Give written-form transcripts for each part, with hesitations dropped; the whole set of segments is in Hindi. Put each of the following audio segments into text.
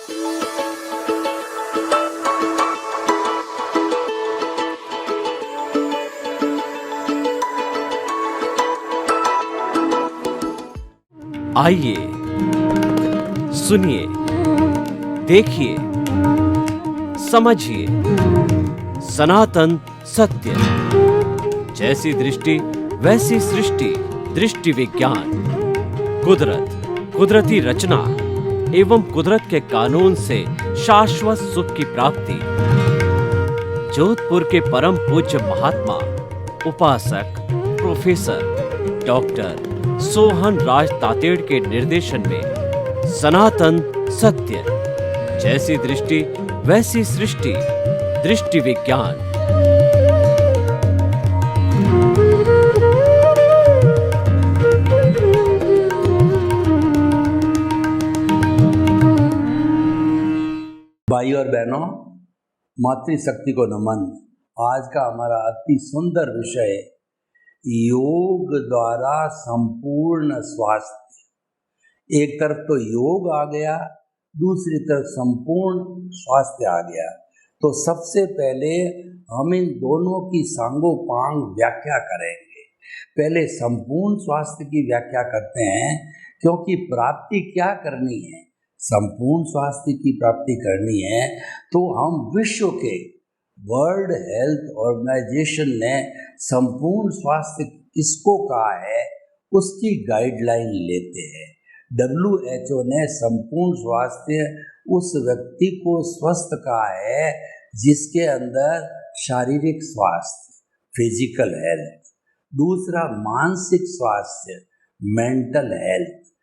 आइए, सुनिए, देखिए, समझिए सनातन सत्य। जैसी दृष्टि वैसी सृष्टि, दृष्टि विज्ञान। कुदरत, कुदरती रचना एवं कुदरत के कानून से शाश्वत सुख की प्राप्ति। जोधपुर के परम पूज्य महात्मा उपासक प्रोफेसर डॉक्टर सोहन राज तातेड़ के निर्देशन में सनातन सत्य। जैसी दृष्टि वैसी सृष्टि, दृष्टि विज्ञान। भाइयों और बहनों, मातृशक्ति को नमन। आज का हमारा अति सुंदर विषय योग द्वारा संपूर्ण स्वास्थ्य। एक तरफ तो योग आ गया, दूसरी तरफ संपूर्ण स्वास्थ्य आ गया। तो सबसे पहले हम इन दोनों की सांगोपांग व्याख्या करेंगे। पहले संपूर्ण स्वास्थ्य की व्याख्या करते हैं, क्योंकि प्राप्ति क्या करनी है, संपूर्ण स्वास्थ्य की प्राप्ति करनी है तो हम विश्व के वर्ल्ड हेल्थ ऑर्गेनाइजेशन ने संपूर्ण स्वास्थ्य किसको कहा है उसकी गाइडलाइन लेते हैं। WHO ने संपूर्ण स्वास्थ्य उस व्यक्ति को स्वस्थ कहा है जिसके अंदर शारीरिक स्वास्थ्य, फिजिकल हेल्थ, दूसरा मानसिक स्वास्थ्य, मेंटल हेल्थ,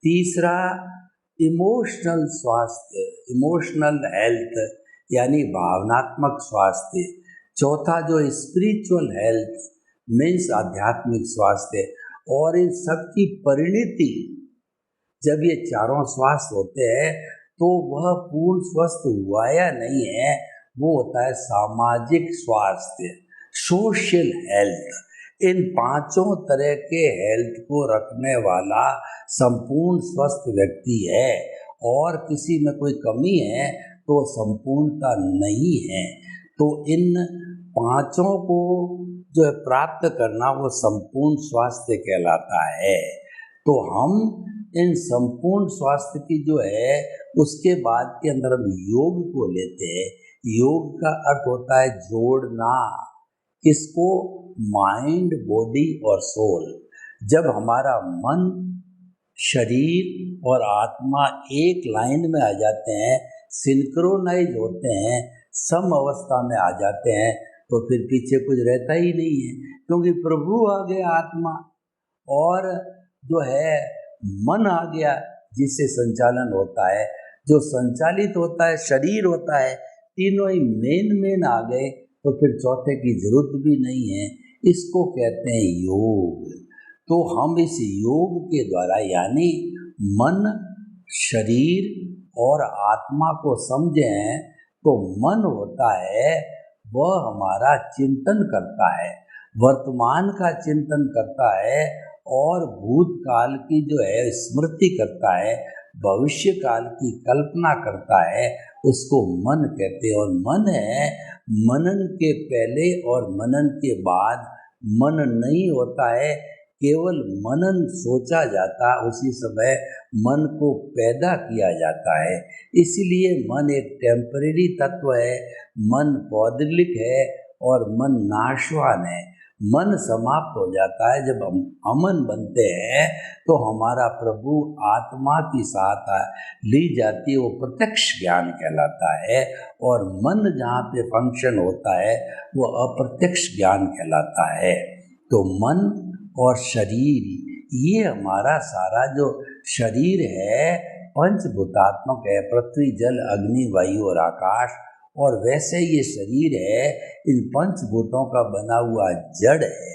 तीसरा इमोशनल स्वास्थ्य, इमोशनल हेल्थ यानी भावनात्मक स्वास्थ्य, चौथा जो स्पिरिचुअल हेल्थ मीन्स आध्यात्मिक स्वास्थ्य। और इन सब की परिणति जब ये चारों स्वास्थ्य होते हैं तो वह पूर्ण स्वस्थ हुआ या नहीं है, वो होता है सामाजिक स्वास्थ्य, सोशल हेल्थ। इन पांचों तरह के हेल्थ को रखने वाला संपूर्ण स्वस्थ व्यक्ति है, और किसी में कोई कमी है तो संपूर्णता नहीं है। तो इन पांचों को जो है प्राप्त करना वो संपूर्ण स्वास्थ्य कहलाता है। तो हम इन संपूर्ण स्वास्थ्य की जो है उसके बाद के अंदर हम योग को लेते हैं। योग का अर्थ होता है जोड़ना, किसको, माइंड, बॉडी और सोल। जब हमारा मन, शरीर और आत्मा एक लाइन में आ जाते हैं, सिंक्रोनाइज होते हैं, सम अवस्था में आ जाते हैं, तो फिर पीछे कुछ रहता ही नहीं है, क्योंकि प्रभु आ गया आत्मा और जो है मन आ गया जिससे संचालन होता है। जो संचालित होता है शरीर होता है, तीनों ही मेन आ गए तो फिर चौथे की जरूरत भी नहीं है। इसको कहते हैं योग। तो हम इस योग के द्वारा यानी मन, शरीर और आत्मा को समझे हैं। तो मन होता है वह हमारा चिंतन करता है, वर्तमान का चिंतन करता है और भूतकाल की जो है स्मृति करता है, भविष्य काल की कल्पना करता है, उसको मन कहते हैं। और मन है मनन के पहले और मनन के बाद मन नहीं होता है, केवल मनन सोचा जाता, उसी समय मन को पैदा किया जाता है। इसलिए मन एक टेम्परेरी तत्व है, मन पौद्गलिक है और मन नाशवान है। मन समाप्त हो जाता है जब हम अमन बनते हैं, तो हमारा प्रभु आत्मा की सहायता ली जाती है, वो प्रत्यक्ष ज्ञान कहलाता है। और मन जहाँ पे फंक्शन होता है वो अप्रत्यक्ष ज्ञान कहलाता है। तो मन और शरीर, ये हमारा सारा जो शरीर है पंचभूतात्मक है, पृथ्वी, जल, अग्नि, वायु और आकाश। और वैसे ये शरीर है इन पंचभूतों का बना हुआ जड़ है,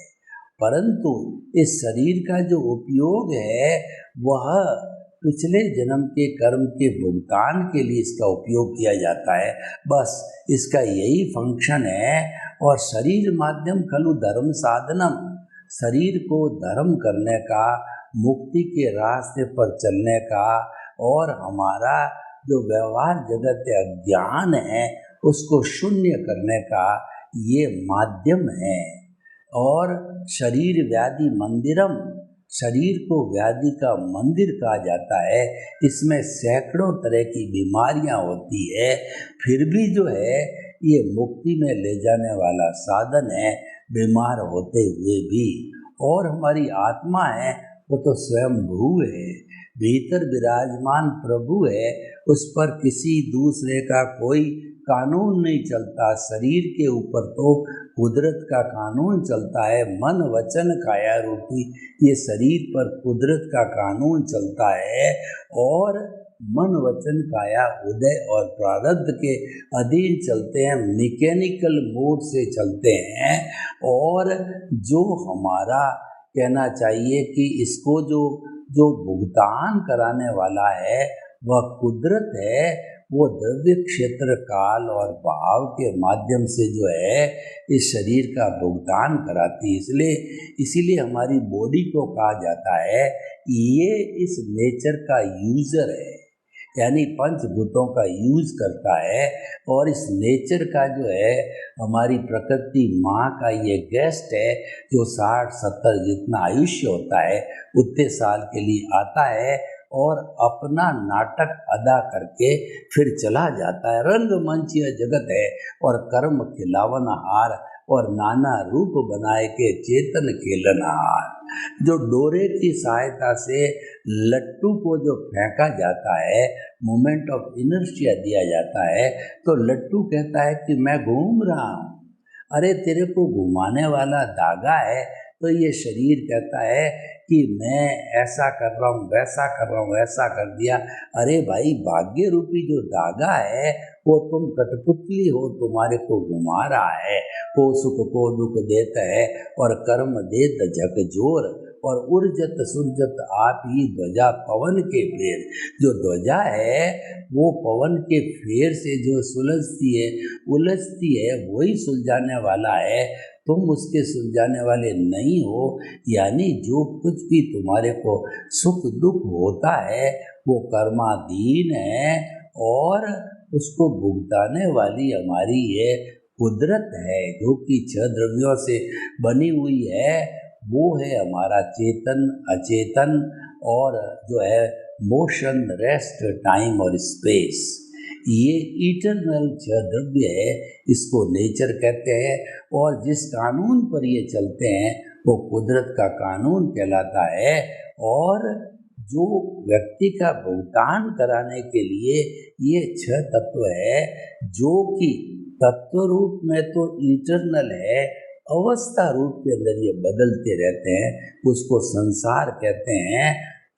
परंतु इस शरीर का जो उपयोग है वह पिछले जन्म के कर्म के भुगतान के लिए इसका उपयोग किया जाता है। बस इसका यही फंक्शन है। और शरीर माध्यम खलु धर्म साधनम, शरीर को धर्म करने का, मुक्ति के रास्ते पर चलने का और हमारा जो व्यवहार जगत अज्ञान है उसको शून्य करने का ये माध्यम है। और शरीर व्याधि मंदिरम, शरीर को व्याधि का मंदिर कहा जाता है। इसमें सैकड़ों तरह की बीमारियां होती है, फिर भी जो है ये मुक्ति में ले जाने वाला साधन है, बीमार होते हुए भी। और हमारी आत्मा है वो तो स्वयं भू है, भीतर विराजमान प्रभु है, उस पर किसी दूसरे का कोई कानून नहीं चलता। शरीर के ऊपर तो कुदरत का कानून चलता है, मन वचन काया रूपी ये शरीर पर कुदरत का कानून चलता है। और मन वचन काया उदय और प्रारब्ध के अधीन चलते हैं, मैकेनिकल मोड से चलते हैं। और जो हमारा कहना चाहिए कि इसको जो भुगतान कराने वाला है वह कुदरत है, वो द्रव्य क्षेत्र काल और भाव के माध्यम से जो है इस शरीर का भुगतान कराती है। इसीलिए हमारी बॉडी को कहा जाता है ये इस नेचर का यूजर है, यानी पंचभूतों का यूज करता है। और इस नेचर का जो है हमारी प्रकृति माँ का ये गेस्ट है, जो 60-70 जितना आयुष्य होता है उतने साल के लिए आता है और अपना नाटक अदा करके फिर चला जाता है। रंगमंच यह जगत है और कर्म खिलावनहार और नाना रूप बनाए के चेतन खेलनहार। जो डोरे की सहायता से लट्टू को जो फेंका जाता है, मोमेंट ऑफ इनर्शिया दिया जाता है, तो लट्टू कहता है कि मैं घूम रहा हूँ। अरे तेरे को घुमाने वाला धागा है, तो ये शरीर कहता है कि मैं ऐसा कर रहा हूँ, वैसा कर रहा हूँ, ऐसा कर दिया। अरे भाई, भाग्य रूपी जो धागा है वो तुम कठपुतली हो, तुम्हारे को घुमा रहा है, को सुख को दुख देता है और कर्म देत झकझोर। और उर्जत सुरजत आप ही ध्वजा पवन के फेर। जो ध्वजा है वो पवन के फेर से जो सुलझती है उलझती है, वही सुलझाने वाला है, तुम उसके सुलझाने वाले नहीं हो। यानी जो कुछ भी तुम्हारे को सुख दुख होता है वो कर्माधीन है और उसको भुगताने वाली हमारी ये कुदरत है, जो कि 6 द्रव्यों से बनी हुई है। वो है हमारा चेतन, अचेतन और जो है मोशन, रेस्ट, टाइम और स्पेस। ये इटरनल 6 द्रव्य है, इसको नेचर कहते हैं। और जिस कानून पर ये चलते हैं वो कुदरत का कानून कहलाता है। और जो व्यक्ति का भुगतान कराने के लिए ये 6 तत्व है, जो कि तत्व रूप में तो इटरनल है, अवस्था रूप के अंदर ये बदलते रहते हैं। उसको संसार कहते हैं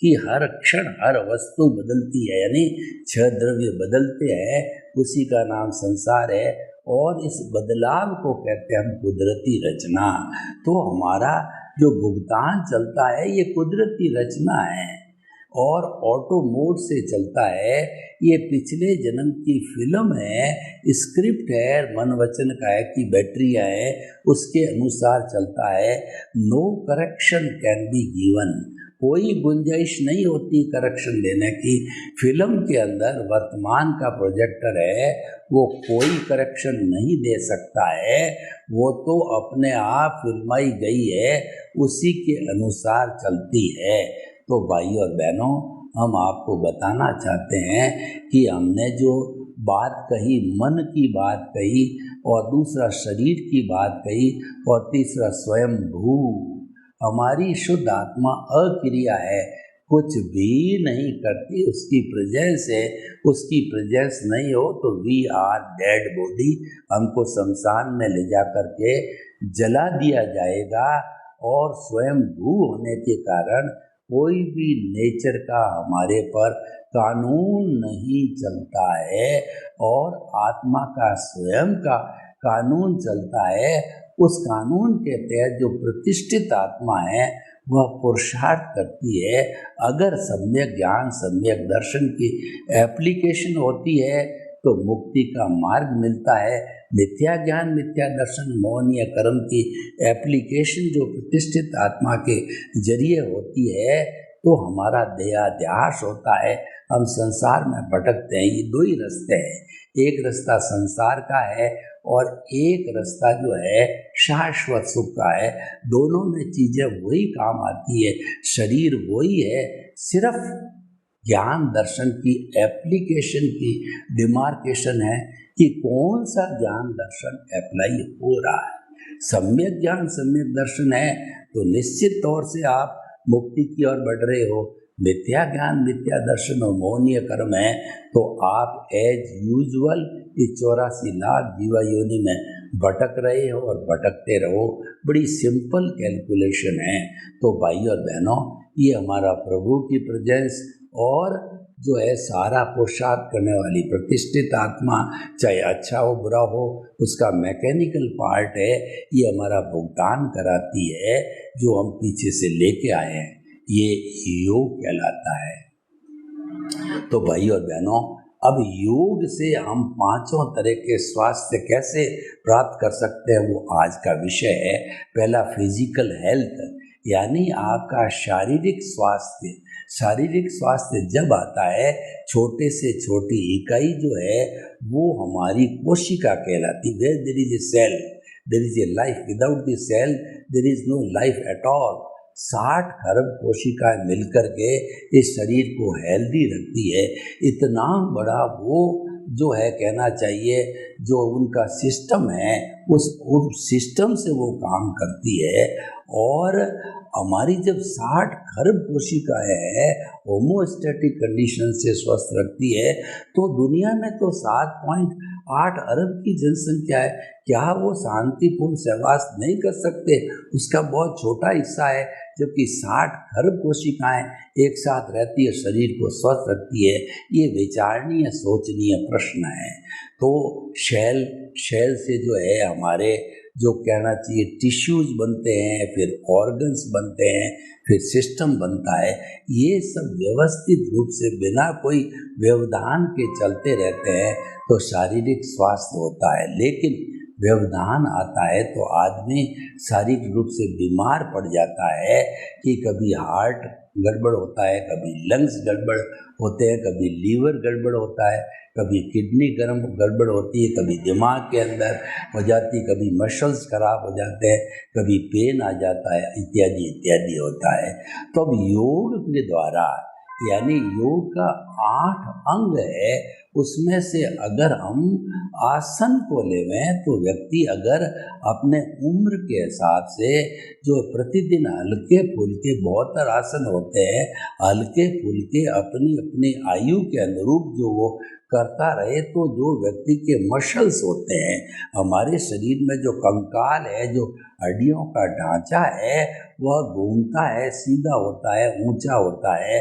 कि हर क्षण हर वस्तु बदलती है, यानी 6 द्रव्य बदलते हैं, उसी का नाम संसार है। और इस बदलाव को कहते हैं हम कुदरती रचना। तो हमारा जो भुगतान चलता है ये कुदरती रचना है और ऑटो मोड से चलता है। ये पिछले जन्म की फिल्म है, स्क्रिप्ट है, मन वचन काया की बैटरियाँ है, उसके अनुसार चलता है। No correction can be given, कोई गुंजाइश नहीं होती करेक्शन देने की। फिल्म के अंदर वर्तमान का प्रोजेक्टर है, वो कोई करेक्शन नहीं दे सकता है, वो तो अपने आप फिल्माई गई है, उसी के अनुसार चलती है। तो भाई और बहनों, हम आपको बताना चाहते हैं कि हमने जो बात कही, मन की बात कही, और दूसरा शरीर की बात कही, और तीसरा स्वयं भू, हमारी शुद्ध आत्मा अक्रिया है, कुछ भी नहीं करती, उसकी प्रेजेंस है। उसकी प्रेजेंस नहीं हो तो वी आर डेड बॉडी, हमको शमशान में ले जा कर के जला दिया जाएगा। और स्वयं भू होने के कारण कोई भी नेचर का हमारे पर कानून नहीं चलता है, और आत्मा का स्वयं का कानून चलता है। उस कानून के तहत जो प्रतिष्ठित आत्मा है वह पुरुषार्थ करती है। अगर सम्यक ज्ञान, सम्यक दर्शन की एप्लीकेशन होती है तो मुक्ति का मार्ग मिलता है। मिथ्या ज्ञान, मिथ्या दर्शन, मौन या कर्म की एप्लीकेशन जो प्रतिष्ठित आत्मा के जरिए होती है, तो हमारा देहाध्यास होता है, हम संसार में भटकते हैं। ये दो ही रास्ते हैं, एक रास्ता संसार का है और एक रास्ता जो है शाश्वत सुख का है। दोनों में चीज़ें वही काम आती है, शरीर वही है, सिर्फ ज्ञान दर्शन की एप्लीकेशन की डिमार्केशन है कि कौन सा ज्ञान दर्शन अप्लाई हो रहा है। सम्यक ज्ञान सम्यक दर्शन है तो निश्चित तौर से आप मुक्ति की ओर बढ़ रहे हो। मिथ्या ज्ञान मिथ्या दर्शन और मोहनीय कर्म है तो आप एज यूजुअल इस 84 लाख जीवा योनि में भटक रहे हो और भटकते रहो। बड़ी सिंपल कैलकुलेशन है। तो भाई और बहनों, ये हमारा प्रभु की प्रेजेंस और जो है सारा पुरुषार्थ करने वाली प्रतिष्ठित आत्मा, चाहे अच्छा हो बुरा हो, उसका मैकेनिकल पार्ट है, ये हमारा भुगतान कराती है जो हम पीछे से लेके आए हैं। ये योग कहलाता है। तो भाई और बहनों, अब योग से हम 5 तरह के स्वास्थ्य कैसे प्राप्त कर सकते हैं, वो आज का विषय है। पहला फिजिकल हेल्थ, यानी आपका शारीरिक स्वास्थ्य। शारीरिक स्वास्थ्य जब आता है, छोटे से छोटी इकाई जो है वो हमारी कोशिका कहलाती है। There is a cell, there is a life, without the cell there is no life at all. 60 खरब कोशिकाएं मिलकर के इस शरीर को हेल्दी रखती है। इतना बड़ा वो जो है कहना चाहिए जो उनका सिस्टम है, उस सिस्टम से वो काम करती है। और हमारी जब 60 खरब कोशिकाएं है होमोस्टैटिक कंडीशन से स्वस्थ रखती है, तो दुनिया में तो 7.8 अरब की जनसंख्या है। क्या वो शांतिपूर्ण सहवास नहीं कर सकते? उसका बहुत छोटा हिस्सा है, जबकि 60 खरब कोशिकाएं एक साथ रहती है, शरीर को स्वस्थ रखती है। ये विचारणीय सोचनीय प्रश्न है। तो शैल से जो है हमारे जो कहना चाहिए टिश्यूज बनते हैं, फिर ऑर्गन्स बनते हैं, फिर सिस्टम बनता है। ये सब व्यवस्थित रूप से बिना कोई व्यवधान के चलते रहते हैं तो शारीरिक स्वास्थ्य होता है। लेकिन व्यवधान आता है तो आदमी शारीरिक रूप से बीमार पड़ जाता है कि कभी हार्ट गड़बड़ होता है, कभी लंग्स गड़बड़ होते हैं, कभी लीवर गड़बड़ होता है, कभी किडनी गड़बड़ होती है, कभी दिमाग के अंदर हो जाती है, कभी मसल्स खराब हो जाते हैं, कभी पेन आ जाता है, इत्यादि इत्यादि होता है। तो अब योग के द्वारा, यानी योग का 8 अंग है, उसमें से अगर हम आसन को लेवें तो व्यक्ति अगर अपने उम्र के हिसाब से जो प्रतिदिन हल्के फुल्के बहुत आसन होते हैं, हल्के फुल्के अपनी अपनी आयु के अनुरूप जो वो करता रहे, तो जो व्यक्ति के मसल्स होते हैं, हमारे शरीर में जो कंकाल है, जो हड्डियों का ढांचा है, वह घूमता है, सीधा होता है, ऊंचा होता है,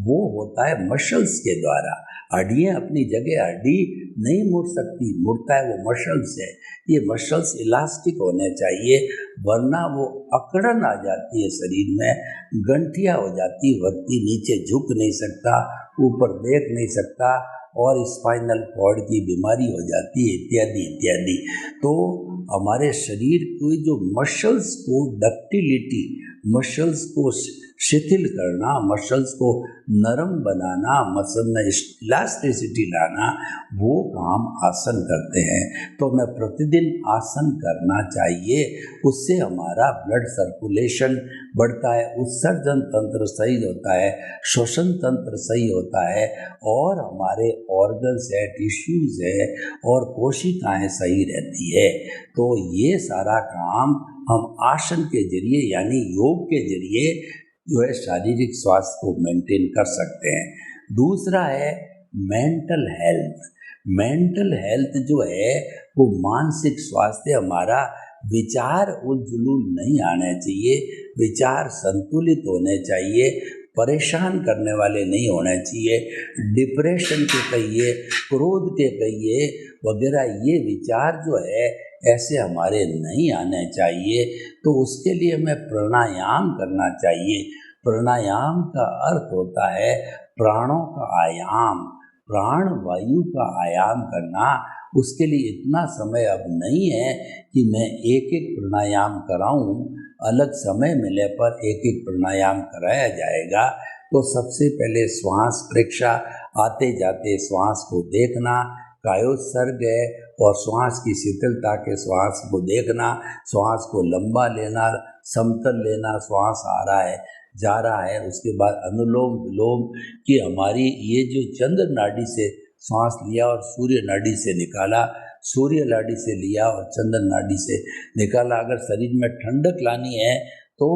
वो होता है मसल्स के द्वारा। हड्डियाँ अपनी जगह हड्डी नहीं मुड़ सकती, मुड़ता है वो मसल्स है। ये मसल्स इलास्टिक होने चाहिए, वरना वो अकड़न आ जाती है शरीर में, गंठिया हो जाती, व्यक्ति नीचे झुक नहीं सकता, ऊपर देख नहीं सकता और स्पाइनल कॉर्ड की बीमारी हो जाती है, इत्यादि इत्यादि। तो हमारे शरीर की जो मसल्स को डक्टिलिटी, मसल्स को शिथिल करना, मसल्स को नरम बनाना, मसल में इलास्टिसिटी लाना, वो काम आसन करते हैं। तो हमें प्रतिदिन आसन करना चाहिए, उससे हमारा ब्लड सर्कुलेशन बढ़ता है, उत्सर्जन तंत्र सही होता है, श्वसन तंत्र सही होता है और हमारे ऑर्गन्स है, टिश्यूज है और कोशिकाएं सही रहती है। तो ये सारा काम हम आसन के जरिए यानी योग के जरिए जो है शारीरिक स्वास्थ्य को मेंटेन कर सकते हैं। दूसरा है मेंटल हेल्थ। मेंटल हेल्थ जो है वो मानसिक स्वास्थ्य, हमारा विचार उलझुल नहीं आने चाहिए, विचार संतुलित होने चाहिए, परेशान करने वाले नहीं होने चाहिए, डिप्रेशन के कहिए, क्रोध के कहिए वगैरह, ये विचार जो है ऐसे हमारे नहीं आने चाहिए। तो उसके लिए हमें प्राणायाम करना चाहिए। प्राणायाम का अर्थ होता है प्राणों का आयाम। प्राण वायु का आयाम करना, उसके लिए इतना समय अब नहीं है कि मैं एक एक प्राणायाम कराऊं। अलग समय मिले पर एक एक प्राणायाम कराया जाएगा। तो सबसे पहले श्वास परीक्षा, आते जाते श्वास को देखना, कायोत्सर्ग है और श्वास की शीतलता के श्वास को देखना, श्वास को लंबा लेना, समतल लेना, श्वास आ रहा है जा रहा है। उसके बाद अनुलोम विलोम की हमारी ये जो चंद्र नाड़ी से श्वास लिया और सूर्य नाड़ी से निकाला, सूर्य नाड़ी से लिया और चंद्र नाड़ी से निकाला। अगर शरीर में ठंडक लानी है तो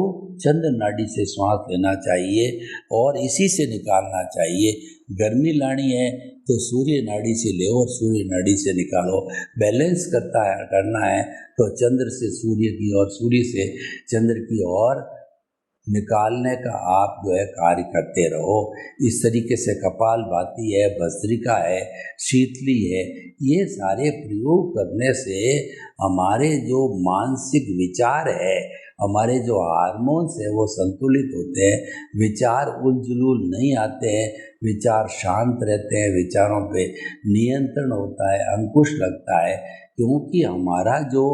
चंद्र नाड़ी से श्वास लेना चाहिए और इसी से निकालना चाहिए। गर्मी लानी है तो सूर्य नाड़ी से ले और सूर्य नाड़ी से निकालो। बैलेंस करना है तो चंद्र से सूर्य की और सूर्य से चंद्र की ओर निकालने का आप जो है कार्य करते रहो। इस तरीके से कपालभाति है, भस्त्रिका है, शीतली है, ये सारे प्रयोग करने से हमारे जो मानसिक विचार है, हमारे जो हार्मोन्स है वो संतुलित होते हैं, विचार उलझुल नहीं आते हैं, विचार शांत रहते हैं, विचारों पे नियंत्रण होता है, अंकुश लगता है। क्योंकि हमारा जो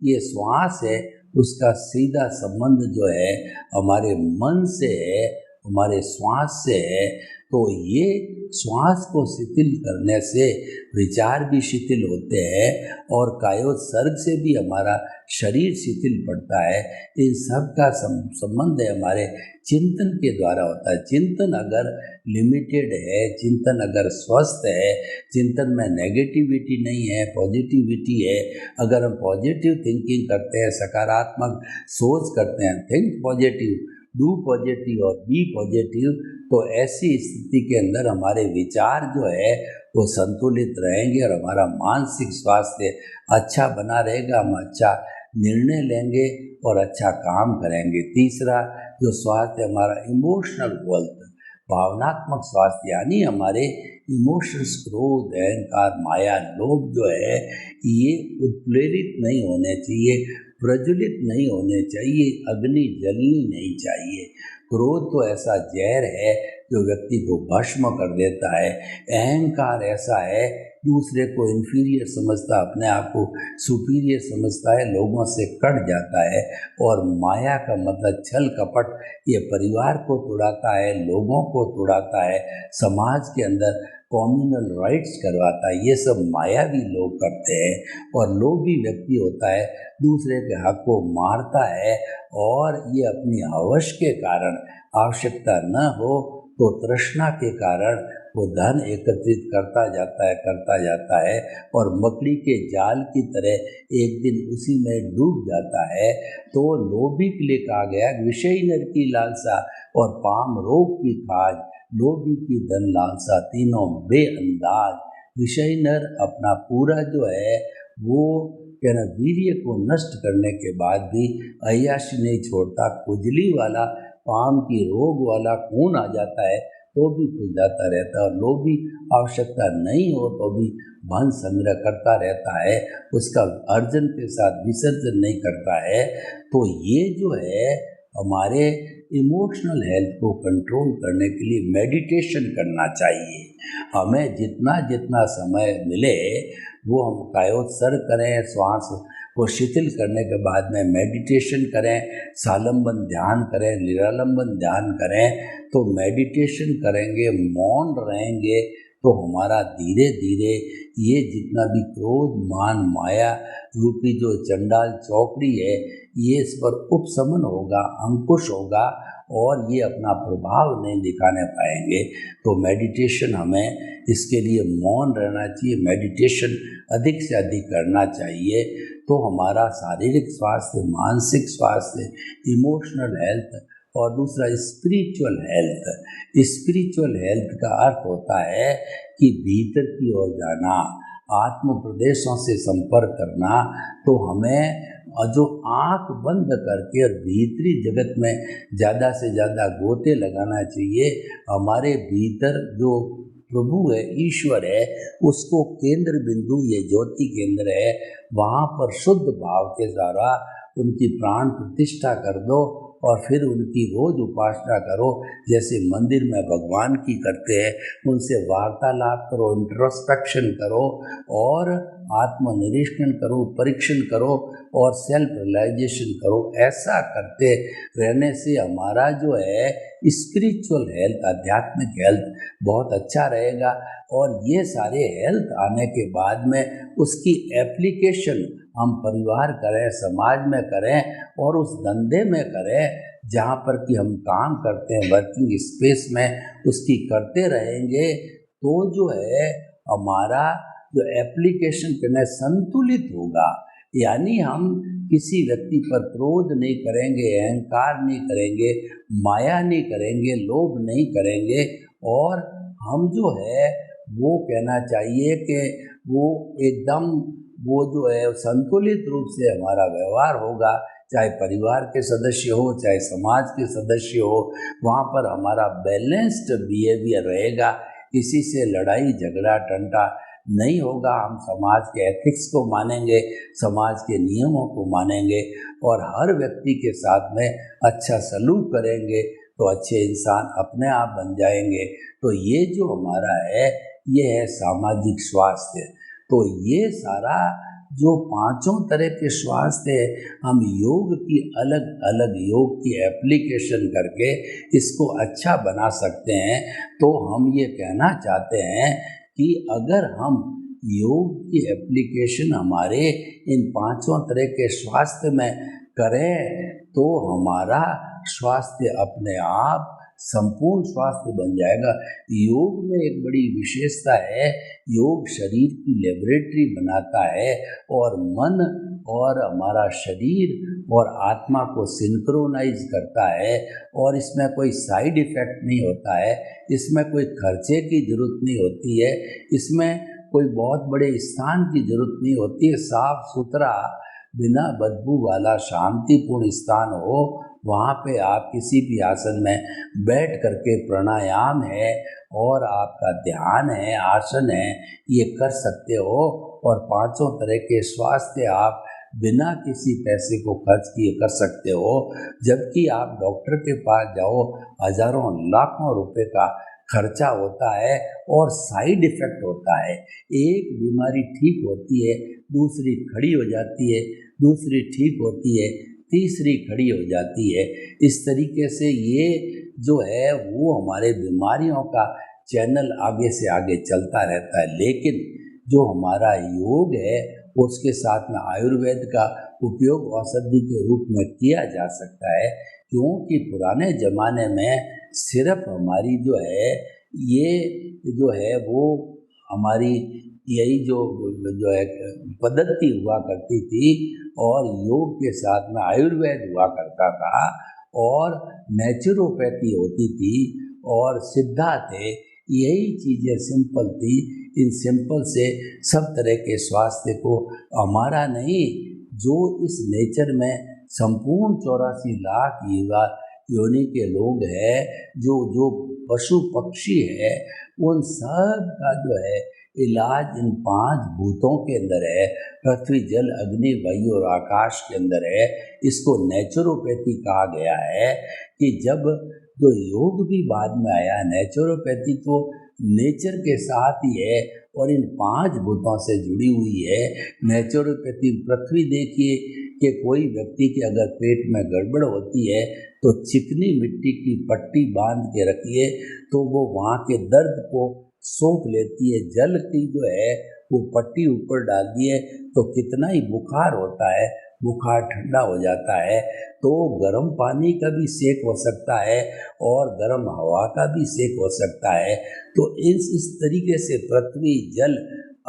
ये श्वास है उसका सीधा संबंध जो है हमारे मन से है, हमारे श्वास से है। तो ये श्वास को शिथिल करने से विचार भी शिथिल होते हैं और कायोत्सर्ग से भी हमारा शरीर शिथिल पड़ता है। इन सब का संबंध है हमारे चिंतन के द्वारा होता है। चिंतन अगर लिमिटेड है, चिंतन अगर स्वस्थ है, चिंतन में नेगेटिविटी नहीं है, पॉजिटिविटी है, अगर हम पॉजिटिव थिंकिंग करते हैं, सकारात्मक सोच करते हैं, थिंक पॉजिटिव, डू पॉजिटिव और बी पॉजिटिव, तो ऐसी स्थिति के अंदर हमारे विचार जो है वो संतुलित रहेंगे और हमारा मानसिक स्वास्थ्य अच्छा बना रहेगा। हम अच्छा निर्णय लेंगे और अच्छा काम करेंगे। तीसरा जो स्वास्थ्य हमारा इमोशनल वेल्थ, भावनात्मक स्वास्थ्य, यानी हमारे इमोशंस, क्रोध, अहंकार, माया, लोभ जो है ये उत्प्रेरित नहीं होने चाहिए, प्रज्वलित नहीं होने चाहिए, अग्नि जलनी नहीं चाहिए। क्रोध तो ऐसा जहर है जो व्यक्ति को भस्म कर देता है। अहंकार ऐसा है, दूसरे को इन्फीरियर समझता, अपने आप को सुपीरियर समझता है, लोगों से कट जाता है। और माया का मतलब छल कपट, ये परिवार को तोड़ाता है, लोगों को तोड़ाता है, समाज के अंदर कम्युनल राइट्स करवाता है। ये सब मायावी लोग करते हैं। और लोभी व्यक्ति होता है, दूसरे के हक को मारता है और ये अपनी हवस के कारण, आवश्यकता न हो तो तृष्णा के कारण वो धन एकत्रित करता जाता है और मकड़ी के जाल की तरह एक दिन उसी में डूब जाता है। तो लोभी के लिए कहा गया, विषयी नर की लालसा और पाम रोग की खाज, लोभी की धन लालसा, तीनों बेअंदाज। विषयी नर अपना पूरा जो है वो कहना वीर्य को नष्ट करने के बाद भी अय्याशी नहीं छोड़ता। खुजली वाला, पाम की रोग वाला खून आ जाता है तो भी खुजाता रहता है और लोभी आवश्यकता नहीं हो तो भी धन संग्रह करता रहता है, उसका अर्जन के साथ विसर्जन नहीं करता है। तो ये जो है हमारे इमोशनल हेल्थ को कंट्रोल करने के लिए मेडिटेशन करना चाहिए। हमें जितना समय मिले वो हम कायोत्सर्ग करें, श्वास को शिथिल करने के बाद में मेडिटेशन करें, सालंबन ध्यान करें, निरालंबन ध्यान करें। तो मेडिटेशन करेंगे, मौन रहेंगे तो हमारा धीरे धीरे ये जितना भी क्रोध, मान, माया रूपी जो चंडाल चौकड़ी है ये इस पर उपशमन होगा, अंकुश होगा और ये अपना प्रभाव नहीं दिखाने पाएंगे। तो मेडिटेशन हमें इसके लिए मौन रहना चाहिए, मेडिटेशन अधिक से अधिक करना चाहिए। तो हमारा शारीरिक स्वास्थ्य, मानसिक स्वास्थ्य, इमोशनल हेल्थ और दूसरा स्पिरिचुअल हेल्थ। स्पिरिचुअल हेल्थ का अर्थ होता है कि भीतर की ओर जाना, आत्म प्रदेशों से संपर्क करना। तो हमें जो आँख बंद करके और भीतरी जगत में ज़्यादा से ज़्यादा गोते लगाना चाहिए। हमारे भीतर जो प्रभु है, ईश्वर है, उसको केंद्र बिंदु, ये ज्योति केंद्र है, वहाँ पर शुद्ध भाव के द्वारा उनकी प्राण प्रतिष्ठा कर दो और फिर उनकी रोज उपासना करो, जैसे मंदिर में भगवान की करते हैं। उनसे वार्तालाप करो, इंट्रोस्पेक्शन करो और आत्मनिरीक्षण करो, परीक्षण करो और सेल्फ रियलाइजेशन करो। ऐसा करते रहने से हमारा जो है स्पिरिचुअल हेल्थ, आध्यात्मिक हेल्थ बहुत अच्छा रहेगा। और ये सारे हेल्थ आने के बाद में उसकी एप्लीकेशन हम परिवार करें, समाज में करें और उस धंधे में करें जहाँ पर कि हम काम करते हैं, वर्किंग स्पेस में उसकी करते रहेंगे तो जो है हमारा जो एप्लीकेशन करना संतुलित होगा। यानी हम किसी व्यक्ति पर क्रोध नहीं करेंगे, अहंकार नहीं करेंगे, माया नहीं करेंगे, लोभ नहीं करेंगे और हम जो है वो कहना चाहिए कि वो एकदम वो जो है संतुलित रूप से हमारा व्यवहार होगा। चाहे परिवार के सदस्य हो, चाहे समाज के सदस्य हो, वहाँ पर हमारा बैलेंस्ड बिहेवियर रहेगा। किसी से लड़ाई झगड़ा टंटा नहीं होगा। हम समाज के एथिक्स को मानेंगे, समाज के नियमों को मानेंगे और हर व्यक्ति के साथ में अच्छा सलूक करेंगे तो अच्छे इंसान अपने आप बन जाएंगे। तो ये जो हमारा है ये है सामाजिक स्वास्थ्य। तो ये सारा जो पांचों तरह के स्वास्थ्य है, हम योग की अलग अलग योग की एप्लीकेशन करके इसको अच्छा बना सकते हैं। तो हम ये कहना चाहते हैं कि अगर हम योग की एप्लीकेशन हमारे इन पांचों तरह के स्वास्थ्य में करें तो हमारा स्वास्थ्य अपने आप संपूर्ण स्वास्थ्य बन जाएगा। योग में एक बड़ी विशेषता है, योग शरीर की लेबोरेटरी बनाता है और मन और हमारा शरीर और आत्मा को सिंक्रोनाइज करता है और इसमें कोई साइड इफेक्ट नहीं होता है, इसमें कोई खर्चे की जरूरत नहीं होती है, इसमें कोई बहुत बड़े स्थान की जरूरत नहीं होती है। साफ सुथरा बिना बदबू वाला शांतिपूर्ण स्थान हो, वहाँ पे आप किसी भी आसन में बैठ करके प्राणायाम है और आपका ध्यान है, आसन है, ये कर सकते हो और पांचों तरह के स्वास्थ्य आप बिना किसी पैसे को खर्च किए कर सकते हो। जबकि आप डॉक्टर के पास जाओ, हजारों लाखों रुपए का खर्चा होता है और साइड इफेक्ट होता है। एक बीमारी ठीक होती है, दूसरी खड़ी हो जाती है, दूसरी ठीक होती है, तीसरी खड़ी हो जाती है। इस तरीके से ये जो है वो हमारे बीमारियों का चैनल आगे से आगे चलता रहता है। लेकिन जो हमारा योग है उसके साथ में आयुर्वेद का उपयोग औषधि के रूप में किया जा सकता है, क्योंकि पुराने ज़माने में सिर्फ हमारी जो है वो हमारी यही जो है पद्धति हुआ करती थी और योग के साथ में आयुर्वेद हुआ करता था और नेचुरोपैथी होती थी और सिद्धा थे। यही चीज़ें सिंपल थी। इन सिंपल से सब तरह के स्वास्थ्य को हमारा नहीं, जो इस नेचर में संपूर्ण 84 लाख योनि के लोग हैं, जो पशु पक्षी है, उन सब का जो है इलाज इन 5 भूतों के अंदर है। पृथ्वी, जल, अग्नि, वायु और आकाश के अंदर है। इसको नेचुरोपैथी कहा गया है कि जब जो योग भी बाद में आया, नेचुरोपैथी तो नेचर के साथ ही है और इन 5 भूतों से जुड़ी हुई है। नेचुरोपैथी पृथ्वी देखिए कि कोई व्यक्ति के अगर पेट में गड़बड़ होती है तो चिकनी मिट्टी की पट्टी बांध के रखिए तो वो वहाँ के दर्द को सोख लेती है। जल की जो है वो पट्टी ऊपर डाल दिए तो कितना ही बुखार होता है, बुखार ठंडा हो जाता है। तो गर्म पानी का भी सेक हो सकता है और गर्म हवा का भी सेक हो सकता है। तो इस तरीके से पृथ्वी, जल,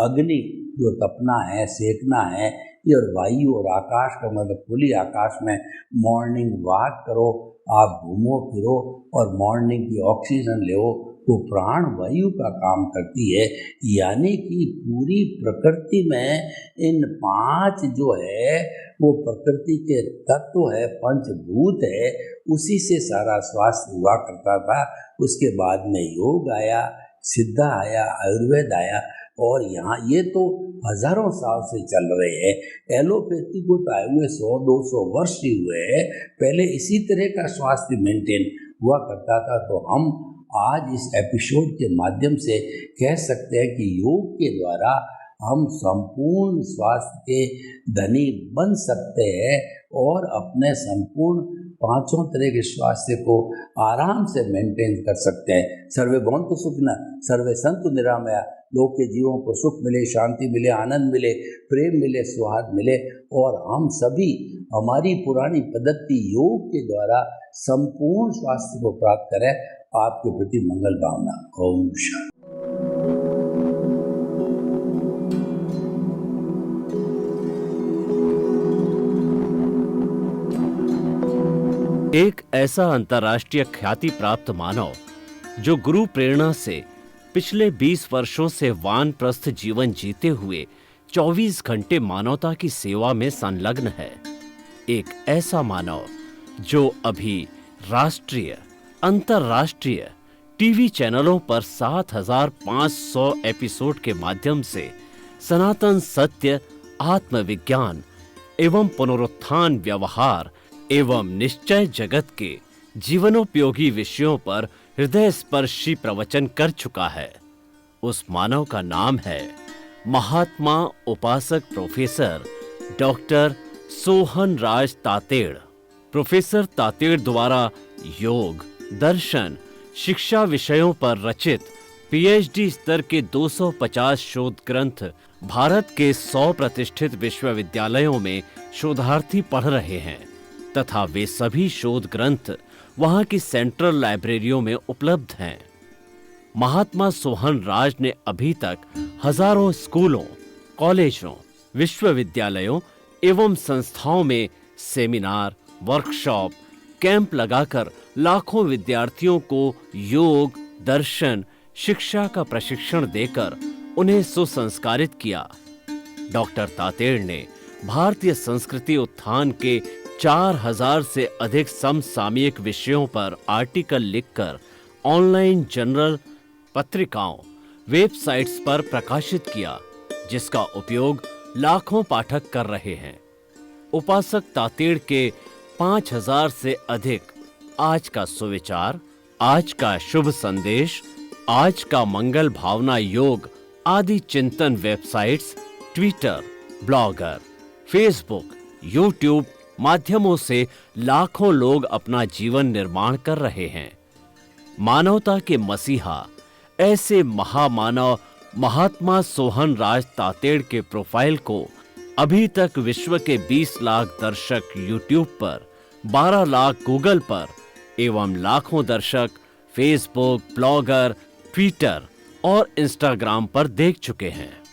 अग्नि जो तपना है, सेकना है, ये और वायु और आकाश का मतलब खुली आकाश में मॉर्निंग वॉक करो, आप घूमो फिरो और मॉर्निंग की ऑक्सीजन लो, वो प्राण वायु का काम करती है। यानी कि पूरी प्रकृति में इन 5 जो है वो प्रकृति के तत्व है, पंचभूत है, उसी से सारा स्वास्थ्य हुआ करता था। उसके बाद में योग आया, सिद्धा आया, आयुर्वेद आया। और यहाँ ये तो हजारों साल से चल रहे हैं। एलोपैथी को तो आए हुए 100-200 वर्ष ही हुए हैं। पहले इसी तरह का स्वास्थ्य मेंटेन हुआ करता था। तो हम आज इस एपिसोड के माध्यम से कह सकते हैं कि योग के द्वारा हम संपूर्ण स्वास्थ्य के धनी बन सकते हैं और अपने संपूर्ण 5 तरह के स्वास्थ्य को आराम से मेंटेन कर सकते हैं। सर्वे भवन्तु सुखिनः, सर्वे सन्तु निरामया। लोग के जीवों को सुख मिले, शांति मिले, आनंद मिले, प्रेम मिले, सौहार्द मिले और हम सभी हमारी पुरानी पद्धति योग के द्वारा संपूर्ण स्वास्थ्य को प्राप्त करें। आपके प्रति मंगल भावना। ओम शांति। एक ऐसा अंतर्राष्ट्रीय ख्याति प्राप्त मानव जो गुरु प्रेरणा से पिछले 20 वर्षों से वानप्रस्थ जीवन जीते हुए 24 घंटे मानवता की सेवा में संलग्न है। एक ऐसा मानव जो अभी राष्ट्रीय, अंतर्राष्ट्रीय टीवी चैनलों पर 7,500 एपिसोड के माध्यम से सनातन सत्य, आत्मविज्ञान एवं पुनरुत्थान, व्यवहार एवं निश्चय जगत के जीवनोपयोगी विषयों पर हृदय स्पर्शी प्रवचन कर चुका है। उस मानव का नाम है महात्मा उपासक प्रोफेसर डॉक्टर सोहन राज तातेड़। प्रोफेसर तातेड़ द्वारा योग, दर्शन, शिक्षा विषयों पर रचित पीएचडी स्तर के 250 शोध ग्रंथ भारत के 100 प्रतिष्ठित विश्वविद्यालयों में शोधार्थी पढ़ रहे हैं तथा वे सभी शोध ग्रंथ वहां की सेंट्रल लाइब्रेरियों में उपलब्ध हैं। महात्मा सोहन राज ने अभी तक हजारों स्कूलों, कॉलेजों, विश्वविद्यालयों एवं संस्थाओं में सेमिनार, वर्कशॉप, कैंप लगाकर लाखों विद्यार्थियों को योग, दर्शन, शिक्षा का प्रशिक्षण देकर उन्हें सुसंस्कारित किया। डॉक्टर तातेड़ ने भारतीय संस्कृति उत्थान के 4000 से अधिक समसामयिक विषयों पर आर्टिकल लिखकर ऑनलाइन जर्नल, पत्रिकाओं, वेबसाइट्स पर प्रकाशित किया, जिसका उपयोग लाखों पाठक कर रहे हैं। उपासक तातेड़ के 5000 से अधिक आज का सुविचार, आज का शुभ संदेश, आज का मंगल भावना योग आदि चिंतन websites, Twitter, blogger, Facebook, YouTube माध्यमों से लाखों लोग अपना जीवन निर्माण कर रहे हैं। मानवता के मसीहा ऐसे महामानव महात्मा सोहन राज तातेड़ के प्रोफाइल को अभी तक विश्व के 20 लाख दर्शक यूट्यूब पर, 12 लाख गूगल पर एवं लाखों दर्शक फेसबुक, ब्लॉगर, ट्विटर और इंस्टाग्राम पर देख चुके हैं।